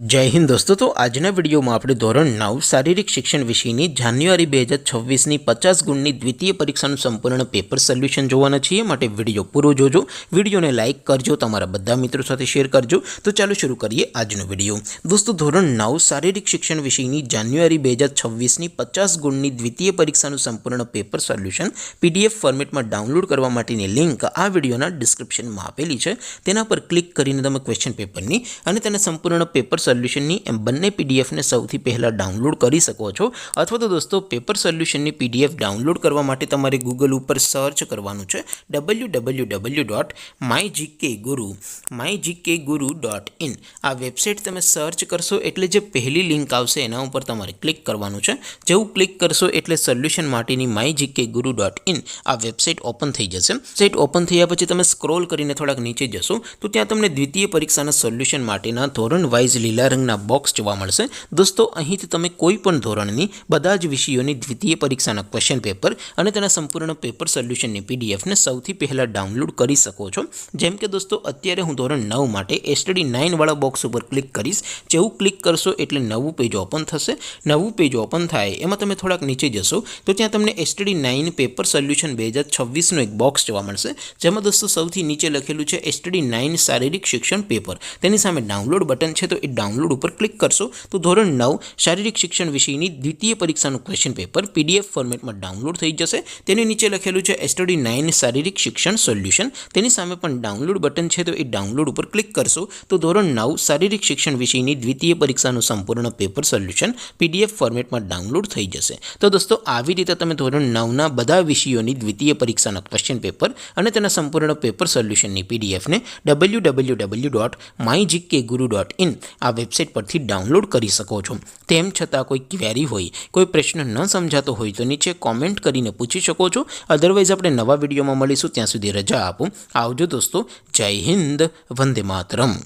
जय हिंद दोस्तों। तो आजना विडियो में આપણે ધોરણ 9 શારીરિક શિક્ષણ વિષયની જાન્યુઆરી 2026ની 50 ગુણની દ્વિતીય પરીક્ષાનું સંપૂર્ણ પેપર સોલ્યુશન જોવાના છીએ। માટે વિડિયો પૂરો જોજો, વિડિયોને લાઈક કરજો, તમારા બધા મિત્રો સાથે શેર કરજો। તો ચાલો શરૂ કરીએ આજનો વિડિયો। દોસ્તો ધોરણ 9 શારીરિક શિક્ષણ વિષયની જાન્યુઆરી 2026ની 50 ગુણની દ્વિતીય પરીક્ષાનું સંપૂર્ણ પેપર સોલ્યુશન પીડીએફ ફોર્મેટમાં ડાઉનલોડ કરવા માટેની લિંક આ વિડિયોના ડિસ્ક્રિપ્શનમાં આપેલી છે। તેના પર ક્લિક કરીને તમે ક્વેશ્ચન પેપરની અને તેના સંપૂર્ણ પેપર સોલ્યુશનની એમ બંને પીડીએફને સૌથી પહેલાં ડાઉનલોડ કરી શકો છો। અથવા તો દોસ્તો પેપર સોલ્યુશનની પીડીએફ ડાઉનલોડ કરવા માટે તમારે ગૂગલ ઉપર સર્ચ કરવાનું છે www.mygkguru.in। આ વેબસાઇટ તમે સર્ચ કરશો એટલે જે પહેલી લિંક આવશે એના ઉપર તમારે ક્લિક કરવાનું છે। જેવું ક્લિક કરશો એટલે સોલ્યુશન માટેની mygkguru.in આ વેબસાઇટ ઓપન થઈ જશે। વેબસાઇટ ઓપન થયા પછી તમે સ્ક્રોલ કરીને થોડાક નીચે જશો તો ત્યાં તમને દ્વિતીય પરીક્ષાના સોલ્યુશન માટેના ધોરણ વાઇઝ લીલા રંગના બોક્સ જોવા મળશે। દોસ્તો અહીંથી તમે કોઈ પણ ધોરણની બધા જ વિષયોની દ્વિતીય પરીક્ષાના ક્વેશ્ચન પેપર અને તેના સંપૂર્ણ પેપર સોલ્યુશનની પીડીએફને સૌથી પહેલાં ડાઉનલોડ કરી શકો છો। જેમ કે દોસ્તો અત્યારે હું ધોરણ 9 માટે STD 9 વાળા બોક્સ ઉપર ક્લિક કરીશ। જેવું ક્લિક કરશો એટલે નવું પેજ ઓપન થશે। નવું પેજ ઓપન થાય એમાં તમે થોડાક નીચે જશો તો ત્યાં તમને STD 9 પેપર સોલ્યુશન 2026નું એક બોક્સ જોવા મળશે। જેમાં દોસ્તો સૌથી નીચે લખેલું છે STD 9 શારીરિક શિક્ષણ પેપર। તેની સામે ડાઉનલોડ બટન છે તો એ ડાઉનલોડ ઉપર ક્લિક કરશો તો ધોરણ 9 શારીરિક શિક્ષણ વિષયની દ્વિતીય પરીક્ષાનું ક્વેશ્ચન પેપર પીડીએફ ફોર્મેટમાં ડાઉનલોડ થઈ જશે। તેની નીચે લખેલું છે STD 9 શારીરિક શિક્ષણ સોલ્યુશન। તેની સામે પણ ડાઉનલોડ બટન છે તો એ ડાઉનલોડ ઉપર ક્લિક કરશો તો ધોરણ 9 શારીરિક શિક્ષણ વિષયની દ્વિતીય પરીક્ષાનું સંપૂર્ણ પેપર સોલ્યુશન પીડીએફ ફોર્મેટમાં ડાઉનલોડ થઈ જશે। તો દોસ્તો આવી રીતે તમે ધોરણ 9ના બધા વિષયોની દ્વિતીય પરીક્ષાના ક્વેશ્ચન પેપર અને તેના સંપૂર્ણ પેપર સોલ્યુશનની પીડીએફને www.mygkguru.in આ વેબસાઇટ પરથી ડાઉનલોડ કરી શકો છો। તેમ છતાં કોઈ ક્વેરી હોય, કોઈ પ્રશ્ન ન સમજાતો હોય તો નીચે કોમેન્ટ કરીને પૂછી શકો છો। અધરવાઇઝ આપણે નવા વિડીયોમાં મળીશું, ત્યાં સુધી રજા આપો। આવજો દોસ્તો। જય હિન્દ, વંદે માતરમ।